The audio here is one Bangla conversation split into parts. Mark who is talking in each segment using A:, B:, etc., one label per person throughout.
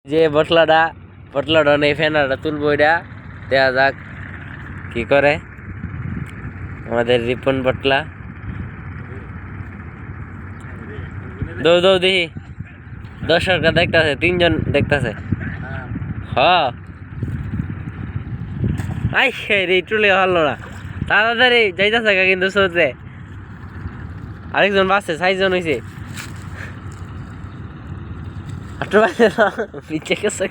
A: যে বটলাটা নেই ফেনাটা তুলবো এটা দেখা যাক কি করে আমাদের রিপন বটলা। দৌ দৌ দেখি দর্শকরা দেখতেছে, 3 জন দেখতেছে। আই রে টুলে হলো না, তাড়াতাড়ি যাইতেছে কিন্তু সোজে আরেকজন বাসে 6 জন হয়েছে। পিছিয়ে গেছে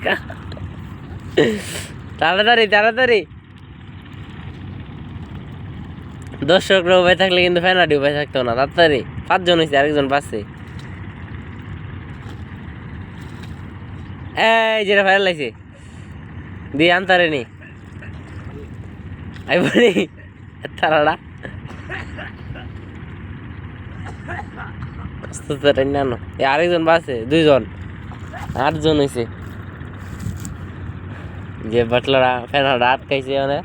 A: তাড়াতাড়ি তাড়াতাড়ি। দর্শকরা উপায় থাকলে কিন্তু ফ্যানাডি উপায় থাকতো না। তাড়াতাড়ি 5 জন হয়েছে, আরেকজন বাসে। এই যেটা ফায়ার লাগছে দিয়ে আনতারে নি আইবনি তারাটা আরেকজন বাসে 2 জন 8 জন হয়েছে। যে বাটলারা ফেনাটা আটকাইছে মানে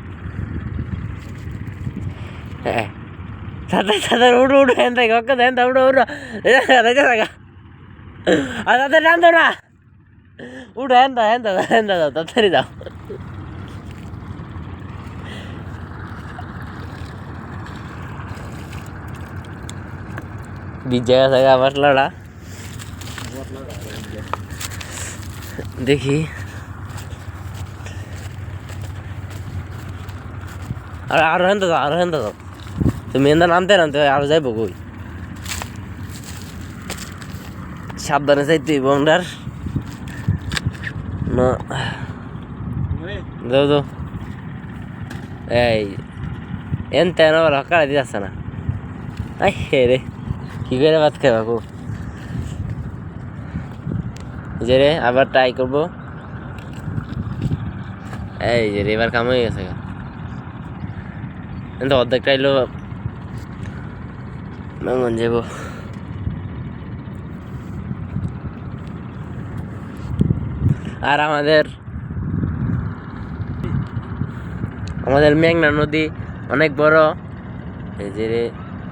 A: তাদের উঠো উঠো হেন থাকে ওকে দেন উঠো উঠো আর তাদের রান দাও না, উঠো হেন দাও যাও তাড়াতাড়ি যাও। বিজয় থাকা বাটলাটা দেখি আরো হেন যাও আরো হেন যাও। তুমি এন্দা নামতে নামতে আরো যাইব কই, সাবধানে যাইতে বন্ডার না যাও যাও। এই এন তেন হকারা দিয়ে আসছে না। আই হে রে কি করে ভাত খাবা কো যে রে আবার ট্রাই করবো। এই যে রে এবার কাম হয়ে গেছে কিন্তু অর্ধেকটা এলো মন যাব। আর আমাদের মেঘনা নদী অনেক বড়। এই যে রে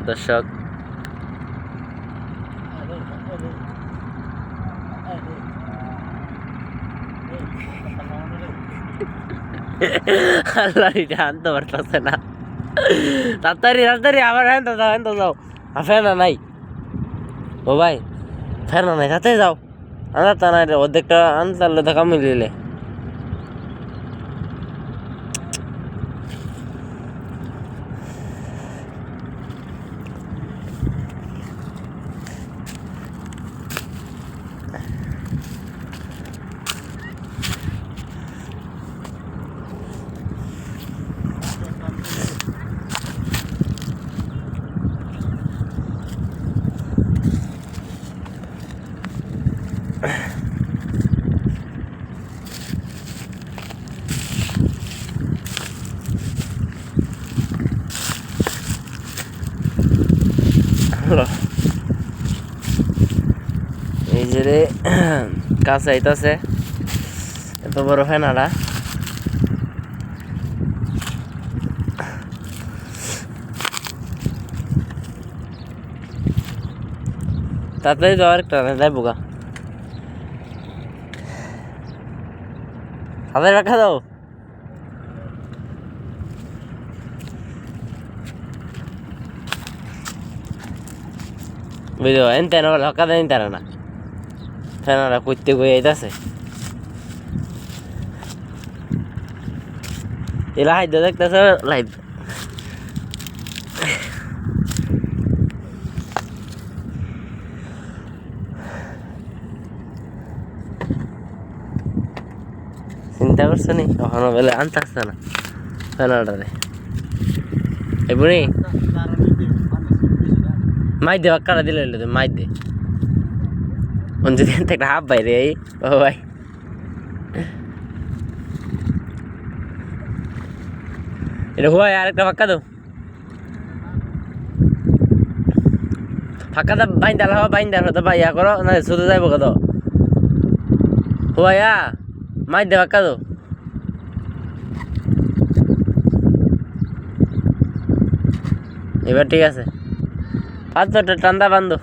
A: দর্শক আল্লাহ এটা আনতে পারতেছে না। তাড়াতাড়ি তাড়াতাড়ি আবার হ্যাঁ যাও ফেনা নাই ও ভাই, ফেনা নাই তাড়াতাড়ি যাও। আনার তা নাই অর্ধেকটা আনতে দেখা মিলিলে এই যে রে কাছে আইতাছে এত বড় ফেনাটা। তাড়াতাড়ি যাওয়ার একটা যাইব গা, তাদের রাখা দাও। বুঝলো এন তেন হকা দেন তারা না ফেনারা করতে গিয়ে আইতাছে। এলা হাইদ দেখতেছে লাইভ চিন্তা করছো নি কখনো বেলে আনতে আসছে না ফেনাটারে এমনি মাই দে বাক্কারা দিলে মাই দে যদি একটা হাফ বাইরে এই ও ভাই এটা হুয়াই আরেকটা ফাঁকা দাও, ফাঁকা দা বাইন্দাল হওয়া বাইন্দাল হতো ভাইয়া করো না শুধু যাইব কত হুয়াইয়া মাই দে ফাঁকা দাও। এবার ঠিক আছে, 5 টান্দা বান্ধব।